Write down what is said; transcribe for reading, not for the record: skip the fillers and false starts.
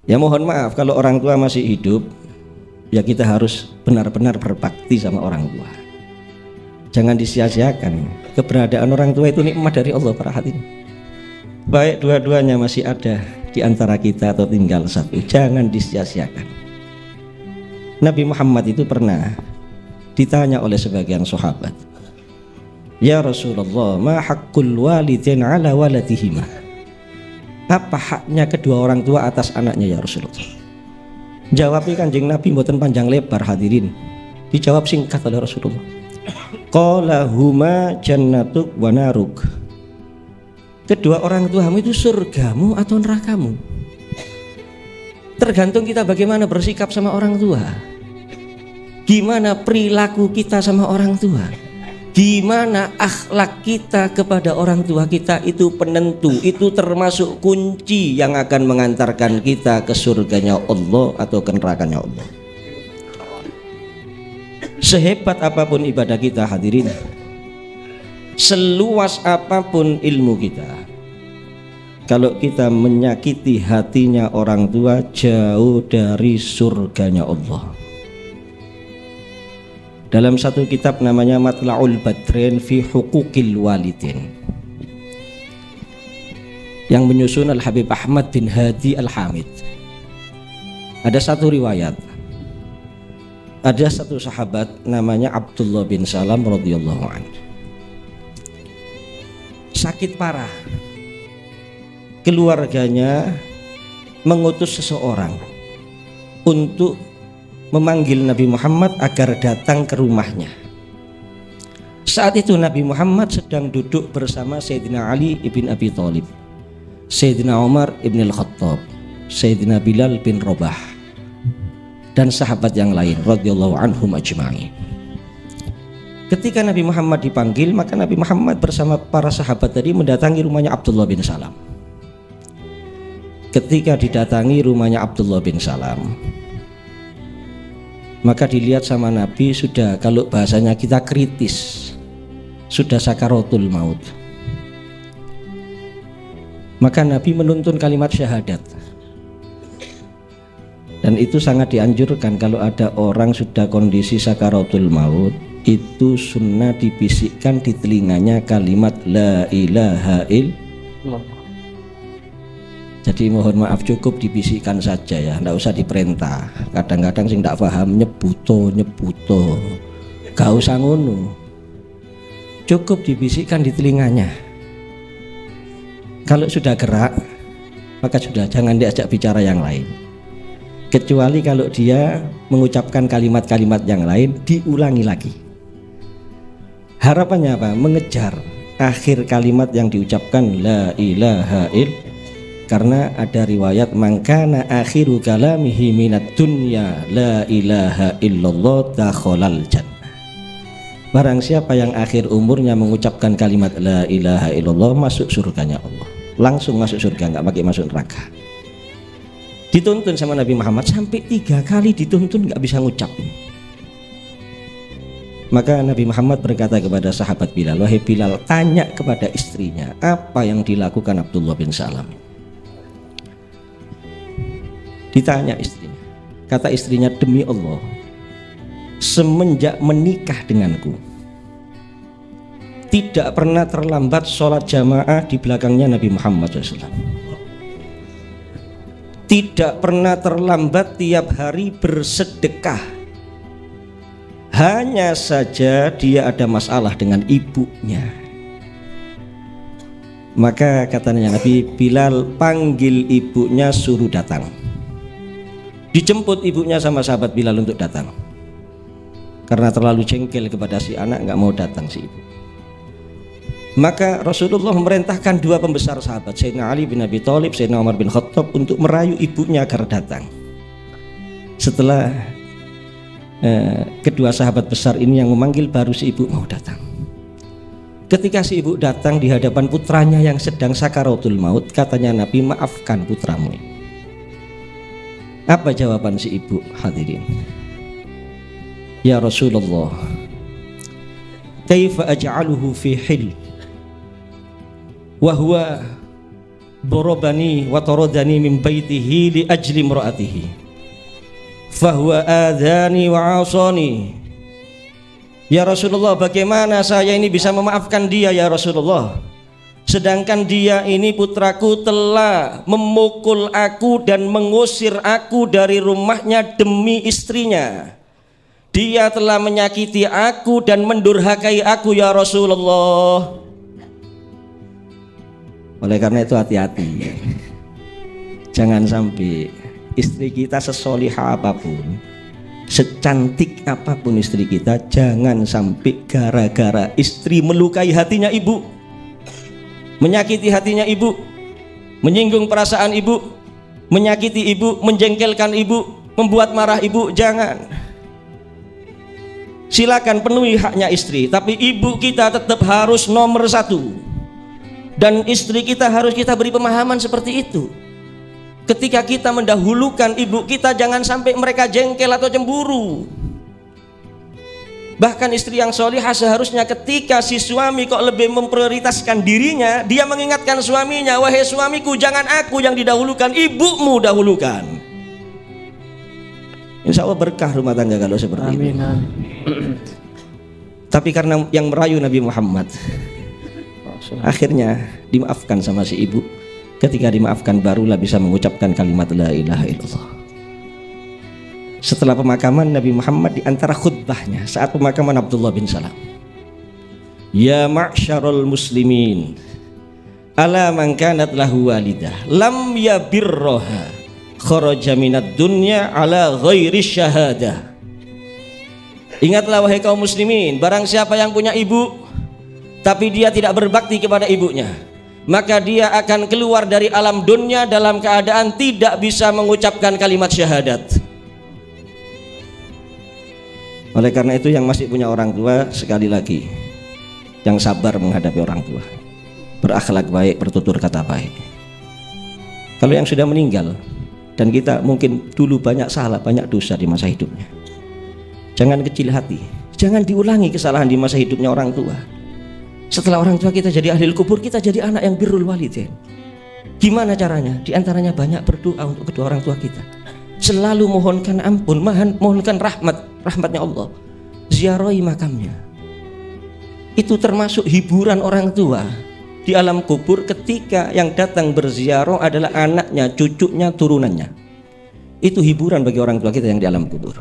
Ya mohon maaf kalau orang tua masih hidup, ya kita harus benar-benar berbakti sama orang tua. Jangan disia-siakan. Keberadaan orang tua itu nikmat dari Allah para hadirin. Baik dua-duanya masih ada di antara kita atau tinggal satu, jangan disia-siakan. Nabi Muhammad itu pernah ditanya oleh sebagian sahabat, ya Rasulullah, ma haqqul walidain ala waladihima? Apa haknya kedua orang tua atas anaknya ya Rasulullah? Jawabnya Kanjeng Nabi mboten panjang lebar hadirin. Dijawab singkat oleh Rasulullah. Qala huma jannatuk wa naruk. Kedua orang tuamu itu surgamu atau nerakamu. Tergantung kita bagaimana bersikap sama orang tua. Gimana perilaku kita sama orang tua. Gimana akhlak kita kepada orang tua kita, itu penentu, itu termasuk kunci yang akan mengantarkan kita ke surganya Allah atau ke nerakanya Allah. Sehebat apapun ibadah kita hadirin, seluas apapun ilmu kita, kalau kita menyakiti hatinya orang tua, jauh dari surganya Allah. Dalam satu kitab namanya Matla'ul Badrin fi Huquqil Walidin yang menyusun Al-Habib Ahmad bin Hadi Al-Hamid, ada satu riwayat, ada satu sahabat namanya Abdullah bin Salam radhiyallahu anhu, sakit parah, keluarganya mengutus seseorang untuk memanggil Nabi Muhammad agar datang ke rumahnya. Saat itu Nabi Muhammad sedang duduk bersama Sayyidina Ali ibn Abi Thalib, Sayyidina Umar ibn al-Khattab, Sayyidina Bilal bin Rabah, dan sahabat yang lain radhiyallahu anhum ajma'in. Ketika Nabi Muhammad dipanggil, maka Nabi Muhammad bersama para sahabat tadi mendatangi rumahnya Abdullah bin Salam. Ketika didatangi rumahnya Abdullah bin Salam, maka dilihat sama Nabi sudah, kalau bahasanya kita kritis, sudah sakaratul maut. Maka Nabi menuntun kalimat syahadat. Dan itu sangat dianjurkan kalau ada orang sudah kondisi sakaratul maut, itu sunnah dibisikkan di telinganya kalimat la ilaha illallah. Jadi mohon maaf, cukup dibisikkan saja ya, tidak usah diperintah. Kadang-kadang sing tidak paham nyebuto, gak usah ngono. Cukup dibisikkan di telinganya. Kalau sudah gerak, maka sudah, jangan diajak bicara yang lain. Kecuali kalau dia mengucapkan kalimat-kalimat yang lain, diulangi lagi. Harapannya apa? Mengejar akhir kalimat yang diucapkan la ilaha illallah. Karena ada riwayat mangkana akhiru kalamihi minad dunya la ilaha illallah dakhalal jannah. Barang siapa yang akhir umurnya mengucapkan kalimat la ilaha illallah, masuk surganya Allah. Langsung masuk surga, nggak pakai masuk neraka. Dituntun sama Nabi Muhammad sampai 3 kali dituntun nggak bisa ngucap. Maka Nabi Muhammad berkata kepada sahabat Bilal, wahai Bilal, tanya kepada istrinya apa yang dilakukan Abdullah bin Salam. Ditanya istrinya, kata istrinya, demi Allah, semenjak menikah denganku tidak pernah terlambat sholat jamaah di belakangnya Nabi Muhammad SAW. Tidak pernah terlambat tiap hari bersedekah. Hanya saja dia ada masalah dengan ibunya. Maka katanya Nabi, Bilal panggil ibunya, suruh datang. Dijemput ibunya sama sahabat Bilal untuk datang. Karena terlalu jengkel kepada si anak, nggak mau datang si ibu. Maka Rasulullah memerintahkan 2 pembesar sahabat, Sayyidina Ali bin Abi Thalib, Sayyidina Umar bin Khattab, untuk merayu ibunya agar datang. Setelah kedua sahabat besar ini yang memanggil, baru si ibu mau datang. Ketika si ibu datang di hadapan putranya yang sedang sakaratul maut, katanya Nabi, maafkan putramu ini. Apa jawaban si ibu hadirin? Ya Rasulullah, kaifa aj'aluhu fi hil wa huwa Dorobani wa taradani min baitihi li ajli imraatihi fahuwa adhani wa asani. Ya Rasulullah, bagaimana saya ini bisa memaafkan dia ya Rasulullah, sedangkan dia ini putraku telah memukul aku dan mengusir aku dari rumahnya demi istrinya. Dia telah menyakiti aku dan mendurhakai aku ya Rasulullah. Oleh karena itu hati-hati, jangan sampai istri kita sesolihah apapun, secantik apapun istri kita, jangan sampai gara-gara istri melukai hatinya ibu, menyakiti hatinya ibu, menyinggung perasaan ibu, menyakiti ibu, menjengkelkan ibu, membuat marah ibu. Jangan. Silakan penuhi haknya istri, tapi ibu kita tetap harus nomor satu, dan istri kita harus kita beri pemahaman seperti itu. Ketika kita mendahulukan ibu kita, jangan sampai mereka jengkel atau cemburu. Bahkan istri yang solihah seharusnya ketika si suami kok lebih memprioritaskan dirinya, dia mengingatkan suaminya, wahai suamiku, jangan aku yang didahulukan, ibumu dahulukan. Insya Allah berkah rumah tangga kalau seperti itu. Tapi karena yang merayu Nabi Muhammad, akhirnya dimaafkan sama si ibu. Ketika dimaafkan barulah bisa mengucapkan kalimat la ilaha illallah. Setelah pemakaman Nabi Muhammad, di antara khutbahnya saat pemakaman Abdullah bin Salam, ya ma'syarul muslimin, ala man kanat lahu walidah lam yabirroha kharaja minad dunya ala ghairi syahadah. Ingatlah wahai kaum muslimin, barang siapa yang punya ibu tapi dia tidak berbakti kepada ibunya, maka dia akan keluar dari alam dunia dalam keadaan tidak bisa mengucapkan kalimat syahadat. Oleh karena itu yang masih punya orang tua, sekali lagi, yang sabar menghadapi orang tua, berakhlak baik, bertutur kata baik. Kalau yang sudah meninggal, dan kita mungkin dulu banyak salah, banyak dosa di masa hidupnya, jangan kecil hati, jangan diulangi kesalahan di masa hidupnya orang tua. Setelah orang tua kita jadi ahli kubur, kita jadi anak yang birrul walidain. Gimana caranya? Di antaranya banyak berdoa untuk kedua orang tua kita, selalu mohonkan ampun, mohonkan rahmatnya Allah, ziarahi makamnya. Itu termasuk hiburan orang tua di alam kubur, ketika yang datang berziarah adalah anaknya, cucunya, turunannya. Itu hiburan bagi orang tua kita yang di alam kubur.